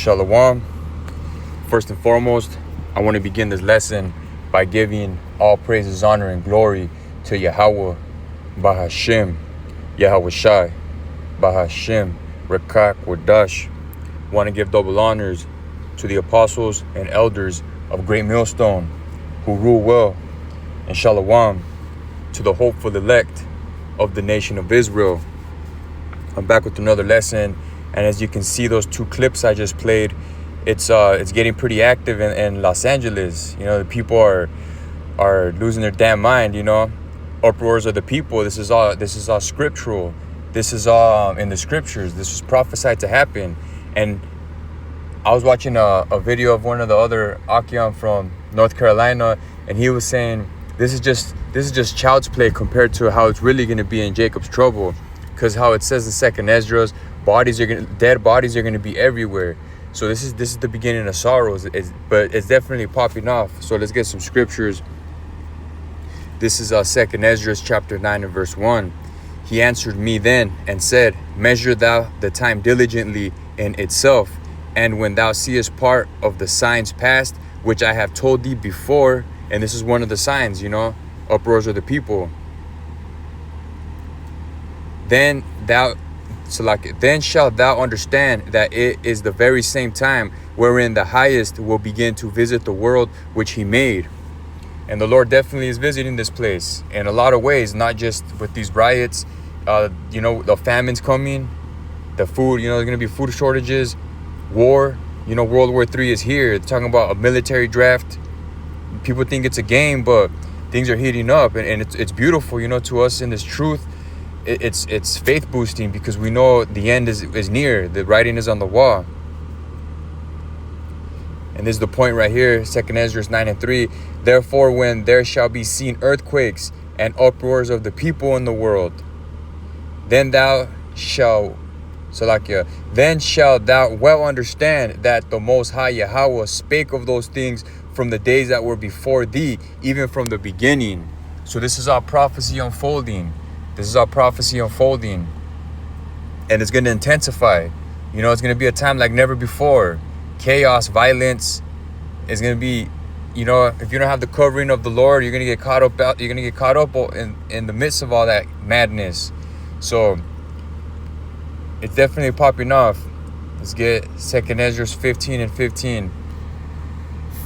Shalom. First and foremost, I want to begin this lesson by giving all praises, honor, and glory to Yahweh, Bahashem, Yahweh Shai, Bahashem, Rekak, Wadash. Want to give double honors to the apostles and elders of Great Millstone who rule well, and Shalom to the hopeful elect of the nation of Israel. I'm back with another lesson, and as you can see, those two clips I just played, it's getting pretty active in Los Angeles. You know, the people are losing their damn mind. You know, uproars of the people. This is all scriptural. This is all in the scriptures. This was prophesied to happen. And I was watching a video of one of the other Akiam from North Carolina, and he was saying this is just child's play compared to how it's really going to be in Jacob's trouble, because how it says in Second Esdras, dead bodies are going to be everywhere. So this is the beginning of sorrows, but it's definitely popping off. So let's get some scriptures. This is Second Esdras chapter 9 and verse 1. He answered me then and said, measure thou the time diligently in itself, and when thou seest part of the signs past, which I have told thee before, and this is one of the signs, you know, uproars of the people. Then shalt thou understand that it is the very same time wherein the highest will begin to visit the world which he made. And the Lord definitely is visiting this place in a lot of ways, not just with these riots. You know, the famine's coming, the food, you know, there's going to be food shortages, war. You know, World War III is here. They're talking about a military draft. People think it's a game, but things are heating up, and it's beautiful, you know, to us in this truth. It's faith boosting, because we know the end is near. The writing is on the wall. And this is the point right here, 2 Esdras 9 and 3. Therefore, when there shall be seen earthquakes and uproars of the people in the world, then shalt thou well understand that the Most High Yahweh spake of those things from the days that were before thee, even from the beginning. So this is our prophecy unfolding. This is our prophecy unfolding. And it's going to intensify. You know, it's going to be a time like never before. Chaos, violence is going to be, you know, if you don't have the covering of the Lord, you're going to get caught up in the midst of all that madness. So it's definitely popping off. Let's get 2 Esdras 15 and 15.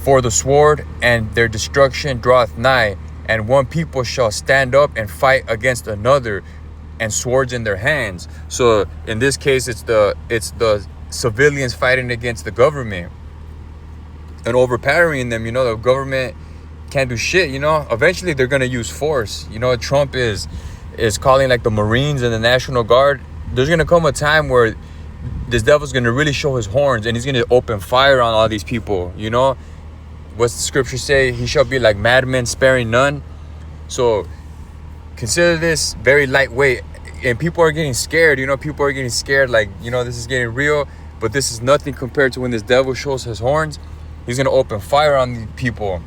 For the sword and their destruction draweth nigh, and one people shall stand up and fight against another, and swords in their hands. So in this case, it's the civilians fighting against the government and overpowering them. You know, the government can't do shit. You know, eventually they're gonna use force. You know, Trump is calling like the Marines and the National Guard. There's gonna come a time where this devil's gonna really show his horns, and he's gonna open fire on all these people. You know, what's the scripture say? He shall be like madmen, sparing none. So consider this very lightweight, and people are getting scared. You know, people are getting scared, like, you know, this is getting real, but this is nothing compared to when this devil shows his horns. He's gonna open fire on the people.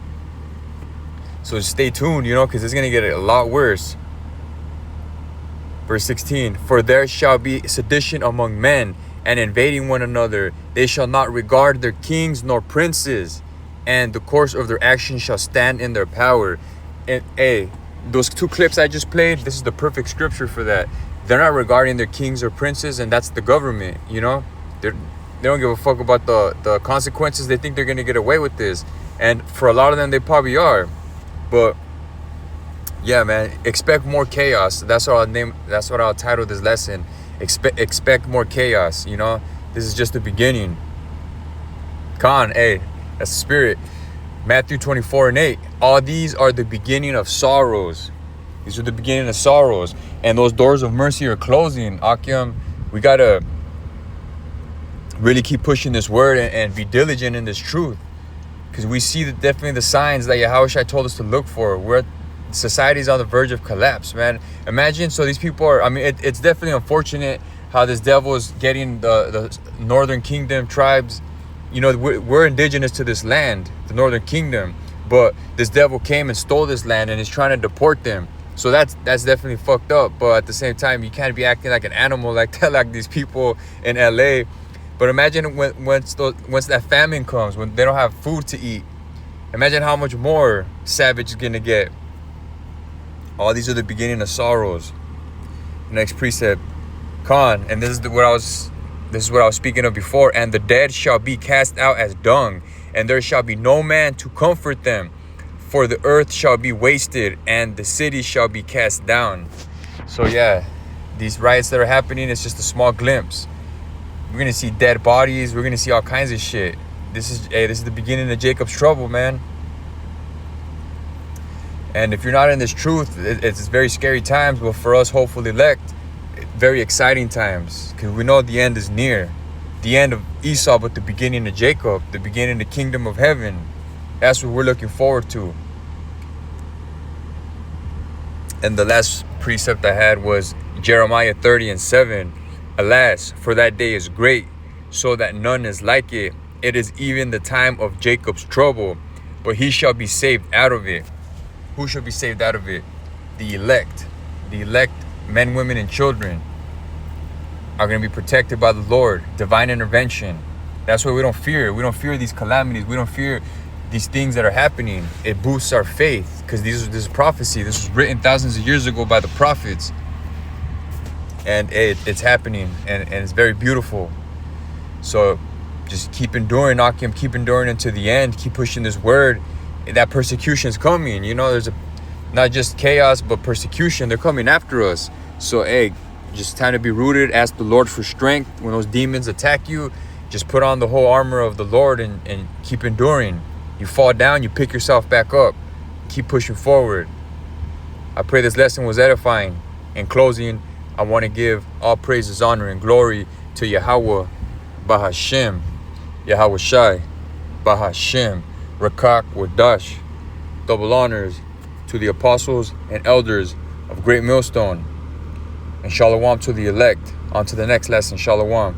So stay tuned, you know, because it's gonna get a lot worse. Verse 16, for there shall be sedition among men, and invading one another. They shall not regard their kings nor princes, and the course of their actions shall stand in their power. And those two clips I just played, this is the perfect scripture for that. They're not regarding their kings or princes, and that's the government. You know, they don't give a fuck about the consequences. They think they're gonna get away with this, and for a lot of them, they probably are. But yeah, man, expect more chaos. That's what I'll title this lesson. Expect more chaos. You know, this is just the beginning. That's the spirit. Matthew 24 and 8. All these are the beginning of sorrows. These are the beginning of sorrows. And those doors of mercy are closing. Akim, we got to really keep pushing this word and be diligent in this truth. Because we see definitely the signs that Yahushua told us to look for. Society's on the verge of collapse, man. Imagine, so these people are, I mean, it's definitely unfortunate how this devil is getting the northern kingdom tribes. You know, we're indigenous to this land, the northern kingdom, but this devil came and stole this land and is trying to deport them. So that's definitely fucked up. But at the same time, you can't be acting like an animal like that, like these people in LA. But imagine once that famine comes, when they don't have food to eat. Imagine how much more savage is gonna get. All these are the beginning of sorrows. Next precept, Khan, and this is what I was speaking of before. And the dead shall be cast out as dung, and there shall be no man to comfort them, for the earth shall be wasted, and the city shall be cast down. So yeah, these riots that are happening, it's just a small glimpse. We're gonna see dead bodies. We're gonna see all kinds of shit. This is the beginning of Jacob's trouble, man. And if you're not in this truth, it's very scary times. But for us, hopeful elect, very exciting times, because we know the end is near. The end of Esau, but the beginning of Jacob, the beginning of the kingdom of heaven. That's what we're looking forward to. And the last precept I had was Jeremiah 30:7. Alas, for that day is great, so that none is like it. It is even the time of Jacob's trouble, but he shall be saved out of it. Who shall be saved out of it? The elect. The elect, men, women, and children, are going to be protected by the Lord. Divine intervention. That's why we don't fear. We don't fear these calamities. We don't fear these things that are happening. It boosts our faith, because this is prophecy. This was written thousands of years ago by the prophets. And it's happening, and it's very beautiful. So just keep enduring, Akim, keep enduring until the end. Keep pushing this word. That persecution is coming. You know, there's not just chaos, but persecution. They're coming after us. So, hey, just time to be rooted. Ask the Lord for strength. When those demons attack you, just put on the whole armor of the Lord and keep enduring. You fall down, you pick yourself back up. Keep pushing forward. I pray this lesson was edifying. In closing, I want to give all praises, honor, and glory to Yahweh, Bahashem, Yahweh Shai, Bahashem, Rakak, Wadash. Double honors to the apostles and elders of Great Millstone. And Shalom to the elect. On to the next lesson. Shalom.